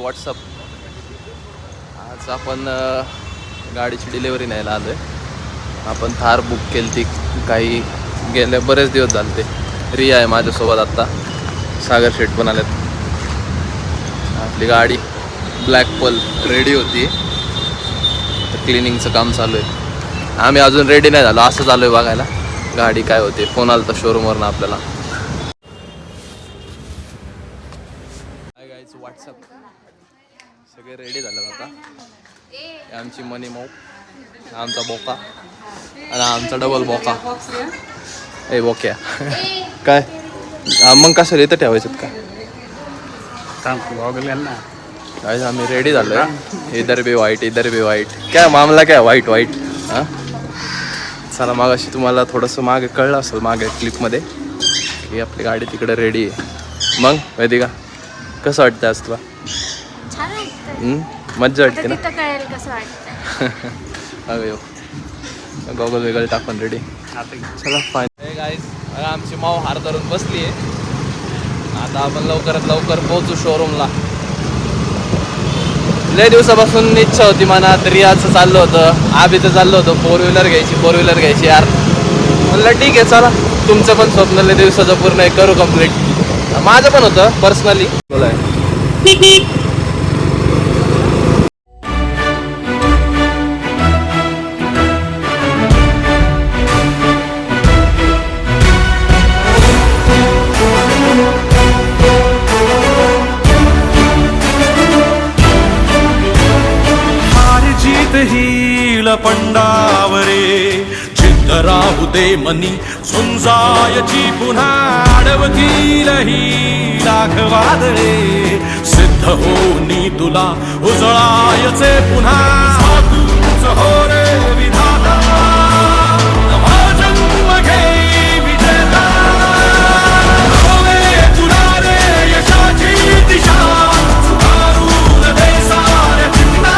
WhatsApp. आज आपण गाडीची डिलेवरी न्यायला आलो आहे. आपण थार बुक केली ती काही गेले बरेच दिवस झाले. ते रिया आहे माझ्यासोबत आत्ता. सागर शेठ पण आलेत. आपली गाडी ब्लॅक पल रेडी होती. क्लिनिंगचं काम चालू आहे. आम्ही अजून रेडी नाही झालो, असं चालू आहे बघायला गाडी काय होते. फोन आला तर शोरूमवरनं आपल्याला. हाय गाईज, व्हॉट्सअप सगळे रेडी झाले आता. आमची मनी माऊ, आमचा बोका आणि आमचा डबल बोका. ए बोक्या काय मग कसं इथं ठेवायचं का? काय आम्ही रेडी झालोय. इधर भी वाईट, इधर भी वाईट. काय मामला काय वाईट वाईट. हां चला, मागाशी तुम्हाला थोडंसं मागे कळलं असेल मागे क्लिपमध्ये की आपली गाडी तिकडे रेडी आहे. मग वेदिका कसं वाटतं आज तुला? मज्जा वाटते ना? अरे गॉगल वेगळे टाकून रेडी. चला फाईन. गाईज, आमची माऊ हार धरून बसली आहे. आता आपण लवकरात लवकर पोहोचू शोरूमला. लय दिवसापासून इच्छा होती मनात. रियाचं चाललं होतं, आबीचं चाललं होतं फोर व्हीलर घ्यायची यार. म्हणलं ठीक आहे चला, तुमचं पण स्वप्न लय दिवसाचं पूर्ण करू कम्प्लीट. माझं पण होतं पर्सनली. बोलाय पंडावरे चित्त राहू दे मनी सुंजायची पुन्हा अडवतील ही लाख वादळे. सिद्ध होनी तुला उजळायचे पुन्हा साधूच हो रे विधाता. नवा जन्म घे विजेता. होवे तुला रे यशाची दिशा. सुधारून दे साऱ्या चिंता.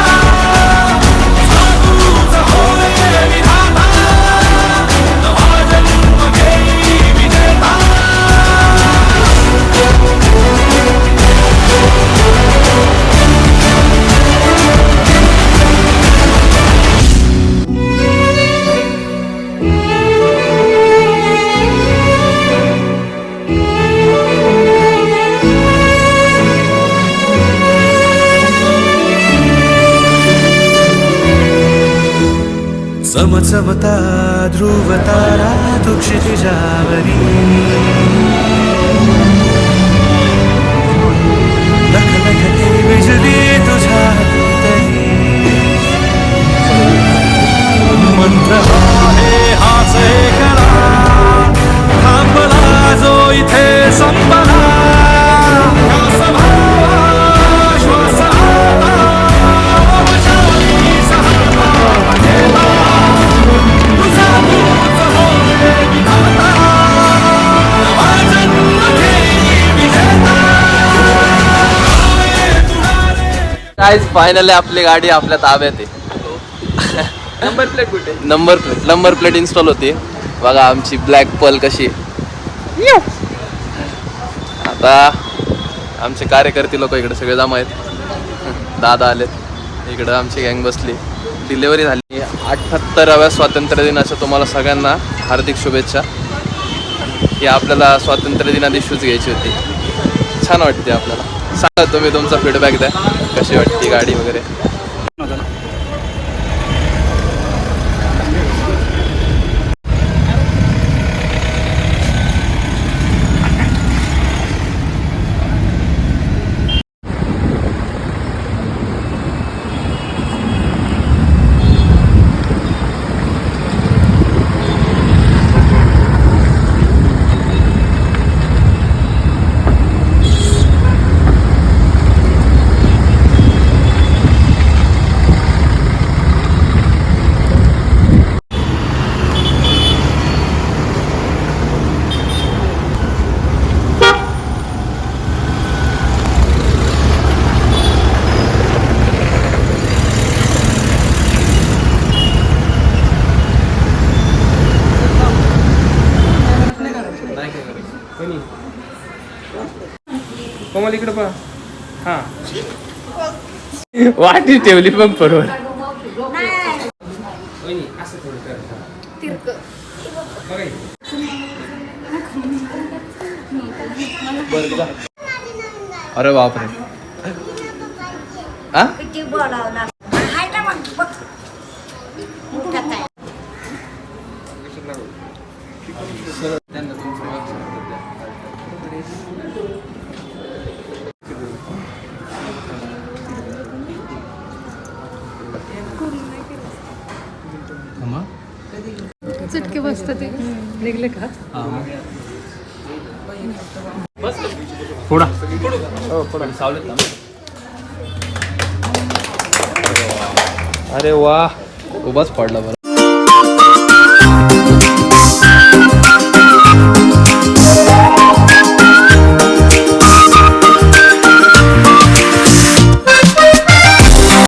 चमचमता ध्रुव तारा तू क्षितिजावरी. लख लखते बिजली तुझ्या तरी. मंत्र आहे हाच करा. थांबला जो इथे संपला. श्वास गाईज, फायनली आपली गाडी आपल्या ताब्यात आहे. नंबर प्लेट कुठे? नंबर प्लेट इन्स्टॉल होती. बघा आमची ब्लॅक पल कशी. आता आमचे कार्यकर्ते लोक इकडे सगळे जमा आहेत. दादा आलेत इकडं. आमची गँग बसली. डिलेवरी झाली. 78व्या स्वातंत्र्य दिनाच्या तुम्हाला सगळ्यांना हार्दिक शुभेच्छा. ही आपल्याला स्वातंत्र्य दिना शूज घ्यायची होती. छान वाटते आपल्याला. सांगा तुम्ही तुमचा फीडबॅक द्या, कशी वाटते गाडी वगैरे. कोमल इकडे पहा. हां वाटी ठेवली पण बरोबर. अरे बापरे. हा किती बोलावणार हाय ना मग बघ मोठ्यात आहे. चटके बसतं ते निघले का? अरे वा उभाच पडला बरं.